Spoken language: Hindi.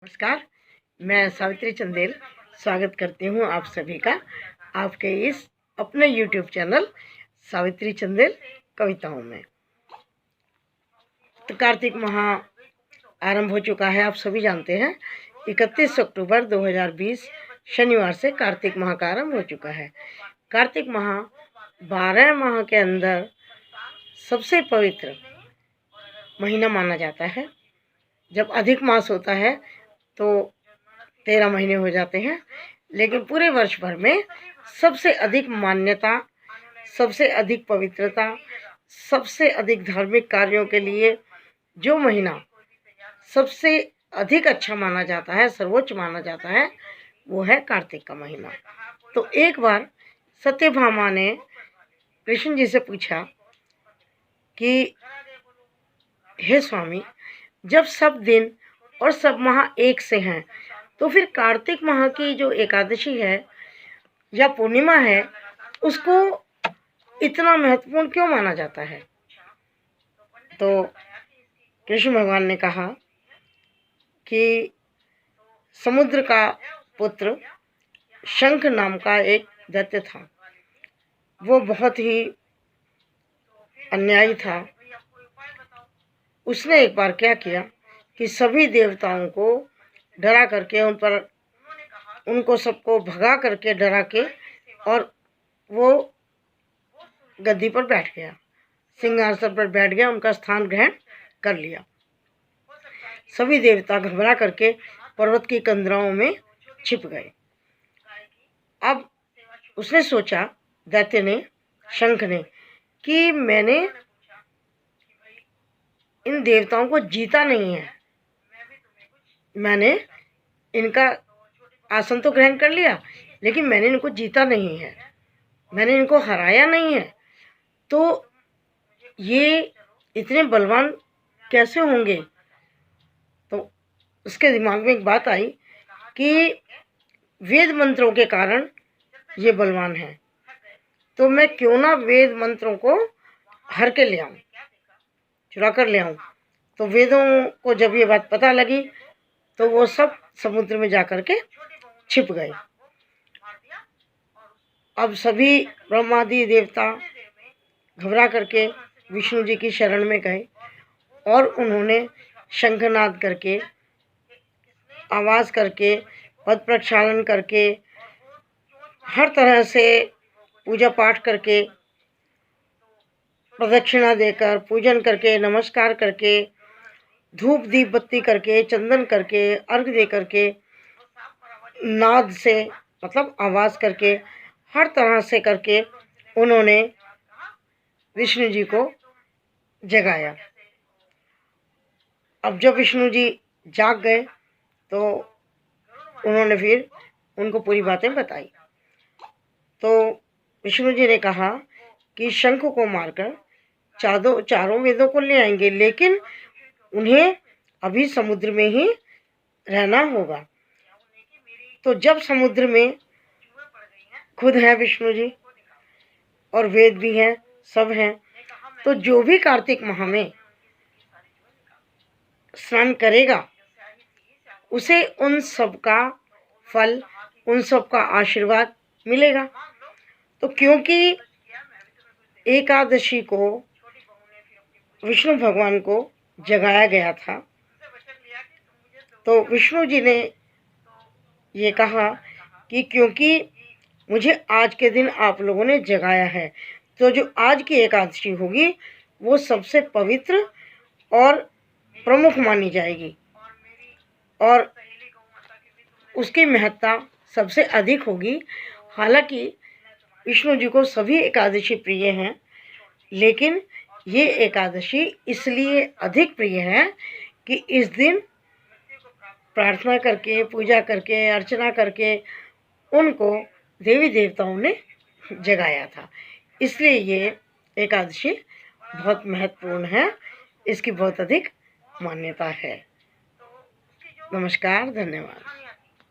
नमस्कार, मैं सावित्री चंदेल स्वागत करती हूँ आप सभी का आपके इस अपने YouTube चैनल सावित्री चंदेल कविताओं में। तो कार्तिक माह आरंभ हो चुका है, आप सभी जानते हैं। 31 अक्टूबर 2020 शनिवार से कार्तिक माह का आरंभ हो चुका है। कार्तिक माह 12 माह के अंदर सबसे पवित्र महीना माना जाता है। जब अधिक मास होता है तो 13 महीने हो जाते हैं, लेकिन पूरे वर्ष भर में सबसे अधिक मान्यता, सबसे अधिक पवित्रता, सबसे अधिक धार्मिक कार्यों के लिए जो महीना सबसे अधिक अच्छा माना जाता है, सर्वोच्च माना जाता है, वो है कार्तिक का महीना। तो एक बार सत्यभामा ने कृष्ण जी से पूछा कि हे स्वामी, जब सब दिन और सब माह एक से हैं, तो फिर कार्तिक माह की जो एकादशी है या पूर्णिमा है, उसको इतना महत्वपूर्ण क्यों माना जाता है? तो कृष्ण भगवान ने कहा कि समुद्र का पुत्र शंख नाम का एक दैत्य था। वो बहुत ही अन्यायी था। उसने एक बार क्या किया कि सभी देवताओं को डरा करके उनको सबको भगा करके डरा के, और वो गद्दी पर बैठ गया, सिंहासन पर बैठ गया, उनका स्थान ग्रहण कर लिया। सभी देवता घबरा करके पर्वत की कंदराओं में छिप गए। अब उसने सोचा, दैत्य ने, शंख ने, कि मैंने इन देवताओं को जीता नहीं है। मैंने इनका आसन तो ग्रहण कर लिया, लेकिन मैंने इनको जीता नहीं है, मैंने इनको हराया नहीं है। तो ये इतने बलवान कैसे होंगे? तो उसके दिमाग में एक बात आई कि वेद मंत्रों के कारण ये बलवान हैं, तो मैं क्यों ना वेद मंत्रों को हर के ले आऊं, चुरा कर ले आऊं। तो वेदों को जब ये बात पता लगी तो वो सब समुद्र में जाकर के छिप गए। अब सभी ब्रह्मादि देवता घबरा करके विष्णु जी की शरण में गए और उन्होंने शंखनाद करके, आवाज़ करके, पद प्रक्षालन करके, हर तरह से पूजा पाठ करके, प्रदक्षिणा देकर, पूजन करके, नमस्कार करके, धूप दीप बत्ती करके, चंदन करके, अर्घ दे करके, नाद से मतलब आवाज़ करके, हर तरह से करके उन्होंने विष्णु जी को जगाया। अब जब विष्णु जी जाग गए तो उन्होंने फिर उनको पूरी बातें बताई। तो विष्णु जी ने कहा कि शंख को मारकर चारों वेदों को ले आएंगे, लेकिन उन्हें अभी समुद्र में ही रहना होगा। तो जब समुद्र में खुद है विष्णु जी और वेद भी हैं, सब हैं, तो जो भी कार्तिक माह में स्नान करेगा उसे उन सब का फल, उन सब का आशीर्वाद मिलेगा। तो क्योंकि एकादशी को विष्णु भगवान को जगाया गया था, तो विष्णु जी ने ये कहा कि क्योंकि मुझे आज के दिन आप लोगों ने जगाया है, तो जो आज की एकादशी होगी वो सबसे पवित्र और प्रमुख मानी जाएगी और उसकी महत्ता सबसे अधिक होगी। हालांकि विष्णु जी को सभी एकादशी प्रिय हैं, लेकिन ये एकादशी इसलिए अधिक प्रिय है कि इस दिन प्रार्थना करके, पूजा करके, अर्चना करके उनको देवी देवताओं ने जगाया था। इसलिए ये एकादशी बहुत महत्वपूर्ण है, इसकी बहुत अधिक मान्यता है। नमस्कार, धन्यवाद।